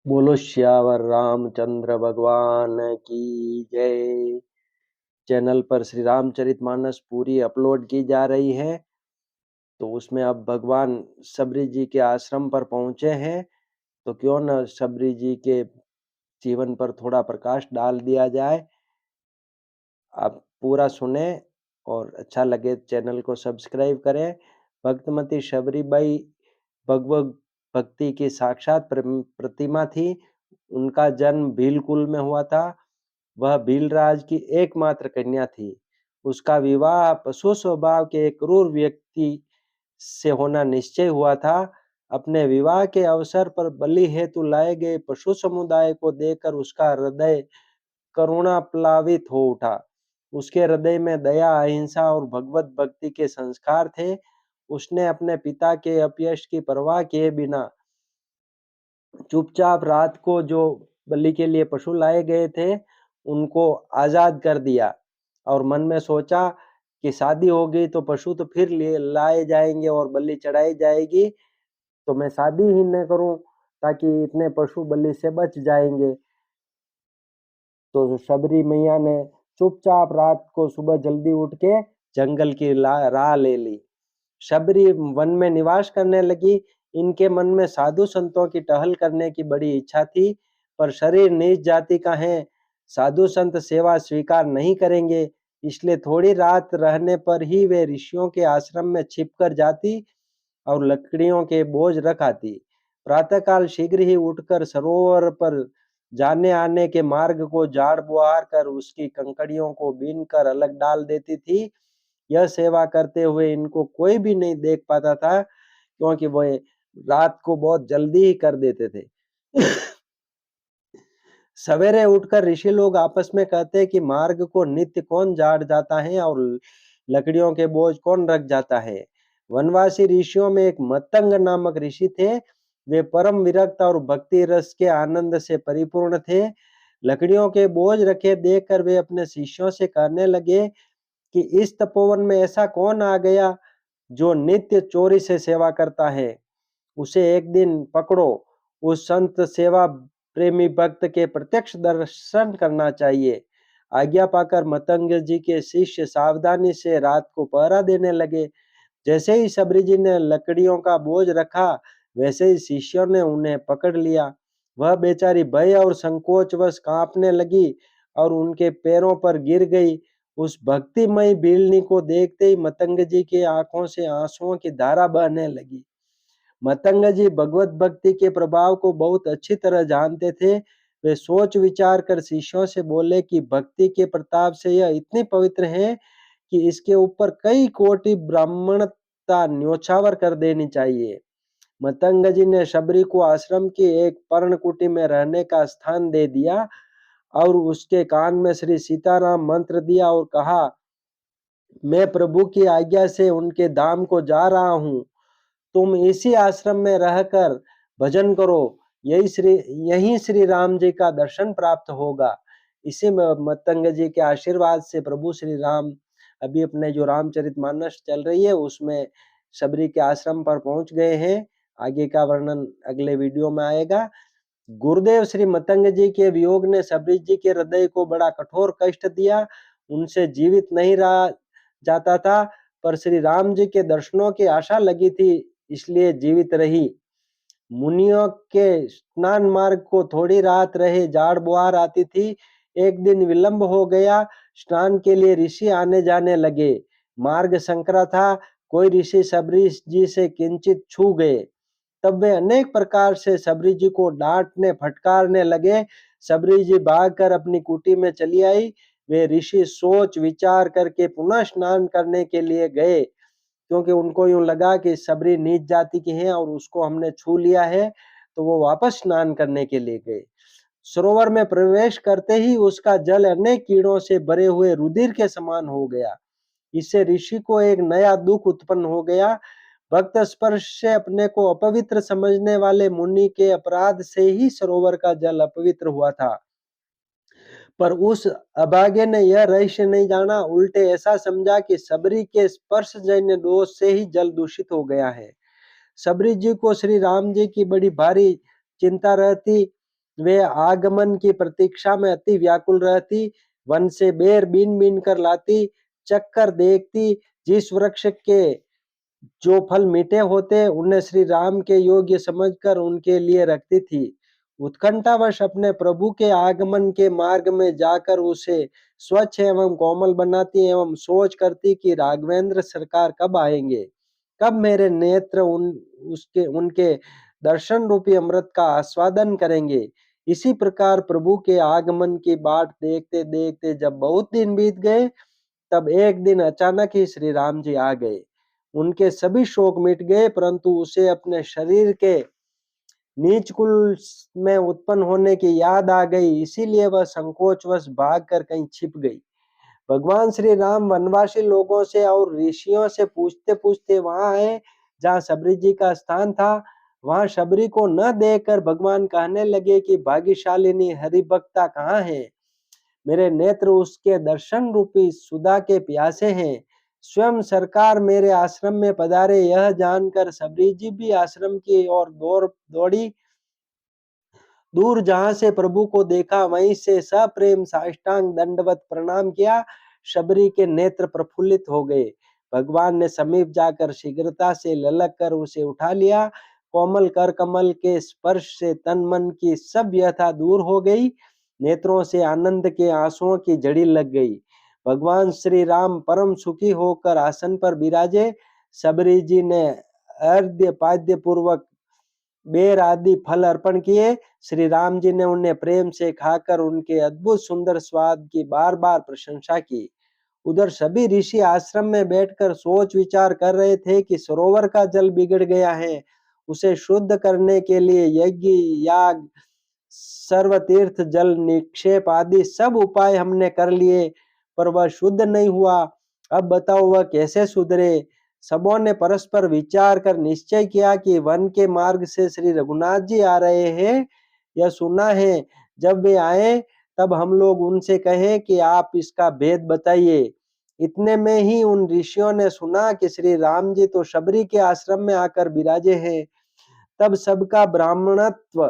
बोलो श्यावर रामचंद्र भगवान की जय। चैनल पर श्री रामचरितमानस पूरी अपलोड की जा रही है। तो उसमें अब भगवान सबरी जी के आश्रम पर पहुंचे हैं, तो क्यों न सबरी जी के जीवन पर थोड़ा प्रकाश डाल दिया जाए। आप पूरा सुने और अच्छा लगे चैनल को सब्सक्राइब करें। भक्तमती शबरीबाई भगवत भक्ति की साक्षात प्रतिमा थी। उनका जन्म भीलकुल में हुआ था। वह भीलराज की एकमात्र कन्या थी। उसका विवाह पशु स्वभाव के एक क्रूर व्यक्ति से होना निश्चय हुआ था। अपने विवाह के अवसर पर बलि हेतु लाए गए पशु समुदाय को देखकर उसका हृदय करुणा प्लावित हो उठा। उसके हृदय में दया, अहिंसा और भगवत भक्ति के संस्कार थे। उसने अपने पिता के अपयश की परवाह किए बिना चुपचाप रात को जो बलि के लिए पशु लाए गए थे, उनको आजाद कर दिया और मन में सोचा कि शादी हो गई तो पशु तो फिर लाए जाएंगे और बलि चढ़ाई जाएगी, तो मैं शादी ही न करूं ताकि इतने पशु बलि से बच जाएंगे। तो शबरी मैया ने चुपचाप रात को सुबह जल्दी उठ के जंगल की राह ले ली। शबरी वन में निवास करने लगी। इनके मन में साधु संतों की टहल करने की बड़ी इच्छा थी, पर शरीर नीच जाति का है, साधु संत सेवा स्वीकार नहीं करेंगे। इसलिए थोड़ी रात रहने पर ही वे ऋषियों के आश्रम में छिपकर जाती और लकड़ियों के बोझ रख आती। प्रातःकाल शीघ्र ही उठकर सरोवर पर जाने आने के मार्ग को झाड़ बुहार कर उसकी कंकड़ियों को बीन कर अलग डाल देती थी। यह सेवा करते हुए इनको कोई भी नहीं देख पाता था, क्योंकि वह रात को बहुत जल्दी ही कर देते थे। सवेरे उठकर ऋषि लोग आपस में कहते कि मार्ग को नित्य कौन झाड़ जाता है और लकड़ियों के बोझ कौन रख जाता है। वनवासी ऋषियों में एक मतंग नामक ऋषि थे। वे परम विरक्त और भक्ति रस के आनंद से परिपूर्ण थे। लकड़ियों के बोझ रखे देखकर वे अपने शिष्यों से कहने लगे कि इस तपोवन में ऐसा कौन आ गया जो नित्य चोरी से सेवा करता है। उसे एक दिन पकड़ो। उस संत सेवा प्रेमी भक्त के प्रत्यक्ष दर्शन करना चाहिए। आज्ञा पाकर मतंग जी के शिष्य सावधानी से रात को पहरा देने लगे। जैसे ही सबरी जी ने लकड़ियों का बोझ रखा, वैसे ही शिष्यों ने उन्हें पकड़ लिया। वह बेचारी भय और संकोचवश कांपने लगी और उनके पैरों पर गिर गई। उस भक्तिमय भीलनी को देखते ही मतंग जी की आंखों से आंसुओं की धारा बहने लगी। मतंग जी भगवत भक्ति के प्रभाव को बहुत अच्छी तरह जानते थे। वे सोच विचार कर शिष्यों से बोले कि भक्ति के प्रताप से यह इतनी पवित्र है कि इसके ऊपर कई कोटि ब्राह्मणता न्योछावर कर देनी चाहिए। मतंग जी ने शबरी को आश्रम की एक पर्णकुटी में रहने का स्थान दे दिया और उसके कान में श्री सीताराम मंत्र दिया और कहा, मैं प्रभु की आज्ञा से उनके धाम को जा रहा हूँ। तुम इसी आश्रम में रहकर भजन करो। यही श्री राम जी का दर्शन प्राप्त होगा। इसी में मतंग जी के आशीर्वाद से प्रभु श्री राम अभी अपने जो रामचरितमानस चल रही है उसमें शबरी के आश्रम पर पहुंच गए हैं। आगे का वर्णन अगले वीडियो में आएगा। गुरुदेव श्री मतंग जी के वियोग ने शबरी जी के हृदय को बड़ा कठोर कष्ट दिया। उनसे जीवित नहीं रहा जाता था, पर श्री राम जी के दर्शनों की आशा लगी थी, इसलिए जीवित रही। मुनियों के स्नान मार्ग को थोड़ी रात रहे झाड़ बुहार आती थी। एक दिन विलंब हो गया। स्नान के लिए ऋषि आने जाने लगे। मार्ग संकरा था। कोई ऋषि शबरी जी से किंचित छू गए। तब वे अनेक प्रकार से शबरी जी को डांटने फटकारने लगे। शबरी जी भागकर अपनी कुटी में चली आई। वे ऋषि सोच विचार करके पुनः स्नान करने के लिए गए, क्योंकि उनको यूं लगा कि शबरी नीच जाति की है और उसको हमने छू लिया है, तो वो वापस स्नान करने के लिए गए। सरोवर में प्रवेश करते ही उसका जल अनेक कीड़ों से भरे हुए रुधिर के समान हो गया। इससे ऋषि को एक नया दुख उत्पन्न हो गया। भक्त स्पर्श से अपने को अपवित्र समझने वाले मुनि के अपराध से ही सरोवर का जल अपवित्र हुआ था। पर उस अभागे ने यह रहस्य नहीं जाना, उल्टे ऐसा समझा कि शबरी के स्पर्श जन्य दोष से ही जल दूषित हो गया है। शबरी जी को श्री राम जी की बड़ी भारी चिंता रहती। वे आगमन की प्रतीक्षा में अति व्याकुल रहती, वन से बेर बीन बीन कर लाती, चक्कर देखती, जिस वृक्ष के जो फल मीठे होते उन्हें श्री राम के योग्य समझकर उनके लिए रखती थी। उत्कंठावश अपने प्रभु के आगमन के मार्ग में जाकर उसे स्वच्छ एवं कोमल बनाती एवं सोच करती कि राघवेंद्र सरकार कब आएंगे, कब मेरे नेत्र उनके दर्शन रूपी अमृत का आस्वादन करेंगे। इसी प्रकार प्रभु के आगमन की बाट देखते देखते जब बहुत दिन बीत गए, तब एक दिन अचानक ही श्री राम जी आ गए। उनके सभी शोक मिट गए, परंतु उसे अपने शरीर के नीच कुल में उत्पन्न होने की याद आ गई, इसीलिए वह संकोचवश भागकर कहीं छिप गई। भगवान श्री राम वनवासी लोगों से और ऋषियों से पूछते पूछते वहां आए जहाँ शबरी जी का स्थान था। वहां शबरी को न देखकर भगवान कहने लगे कि भाग्यशालिनी हरिभक्ता कहाँ है? मेरे नेत्र उसके दर्शन रूपी सुधा के प्यासे हैं। स्वयं सरकार मेरे आश्रम में पधारे, यह जानकर शबरी जी भी आश्रम की ओर दौड़ी। दूर जहां से प्रभु को देखा, वहीं से सप्रेम साष्टांग दंडवत प्रणाम किया। शबरी के नेत्र प्रफुल्लित हो गए। भगवान ने समीप जाकर शीघ्रता से ललक कर उसे उठा लिया। कोमल कर कमल के स्पर्श से तन मन की सब व्यथा दूर हो गई। नेत्रों से आनंद के आंसुओं की झड़ी लग गई। भगवान श्री राम परम सुखी होकर आसन पर विराजे। शबरी जी ने अर्घ्य पाद्य पूर्वक बेर आदि फल अर्पण किए। श्री राम जी ने उन्हें प्रेम से खाकर उनके अद्भुत सुंदर स्वाद की बार बार प्रशंसा की। उधर सभी ऋषि आश्रम में बैठकर सोच विचार कर रहे थे कि सरोवर का जल बिगड़ गया है, उसे शुद्ध करने के लिए यज्ञ याग सर्वतीर्थ जल निक्षेप आदि सब उपाय हमने कर लिए, पर वह शुद्ध नहीं हुआ। अब बताओ वह कैसे सुधरे? सबों ने परस्पर विचार कर निश्चय किया कि वन के मार्ग से श्री रघुनाथ जी आ रहे हैं, यह सुना है। जब वे आए तब हम लोग उनसे कहें कि आप इसका भेद बताइए। इतने में ही उन ऋषियों ने सुना कि श्री राम जी तो शबरी के आश्रम में आकर विराजे हैं। तब सबका ब्राह्मणत्व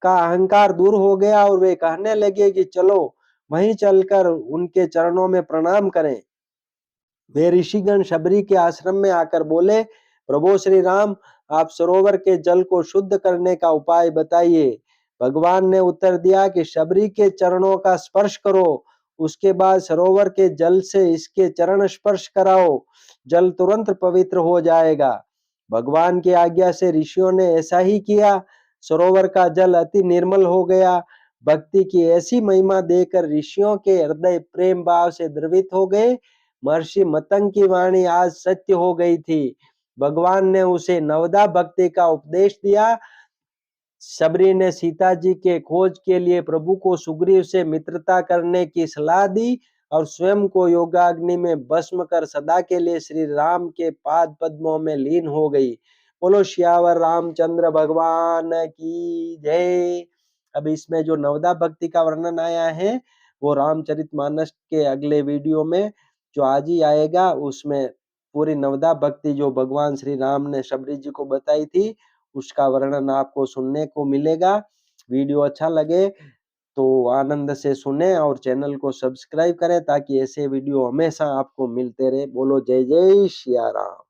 का अहंकार दूर हो गया और वे कहने लगे कि चलो वहीं चलकर उनके चरणों में प्रणाम करें। वे ऋषिगण शबरी के आश्रम में आकर बोले, प्रभु श्री राम, आप सरोवर के जल को शुद्ध करने का उपाय बताइए। भगवान ने उत्तर दिया कि शबरी के चरणों का स्पर्श करो, उसके बाद सरोवर के जल से इसके चरण स्पर्श कराओ, जल तुरंत पवित्र हो जाएगा। भगवान की आज्ञा से ऋषियों ने ऐसा ही किया। सरोवर का जल अति निर्मल हो गया। भक्ति की ऐसी महिमा देकर ऋषियों के हृदय प्रेम भाव से द्रवित हो गए। महर्षि मतंग की वाणी आज सत्य हो गई थी। भगवान ने उसे नवदा भक्ति का उपदेश दिया। शबरी ने सीता जी के खोज के लिए प्रभु को सुग्रीव से मित्रता करने की सलाह दी और स्वयं को योगाग्नि में भस्म कर सदा के लिए श्री राम के पाद पद्मों में लीन हो गई। बोलो श्यावर रामचंद्र भगवान की जय। अब इसमें जो नवदा भक्ति का वर्णन आया है वो रामचरितमानस के अगले वीडियो में जो आज ही आएगा, उसमें पूरी नवदा भक्ति जो भगवान श्री राम ने शबरी जी को बताई थी उसका वर्णन आपको सुनने को मिलेगा। वीडियो अच्छा लगे तो आनंद से सुने और चैनल को सब्सक्राइब करें ताकि ऐसे वीडियो हमेशा आपको मिलते रहे। बोलो जय जय सिया राम।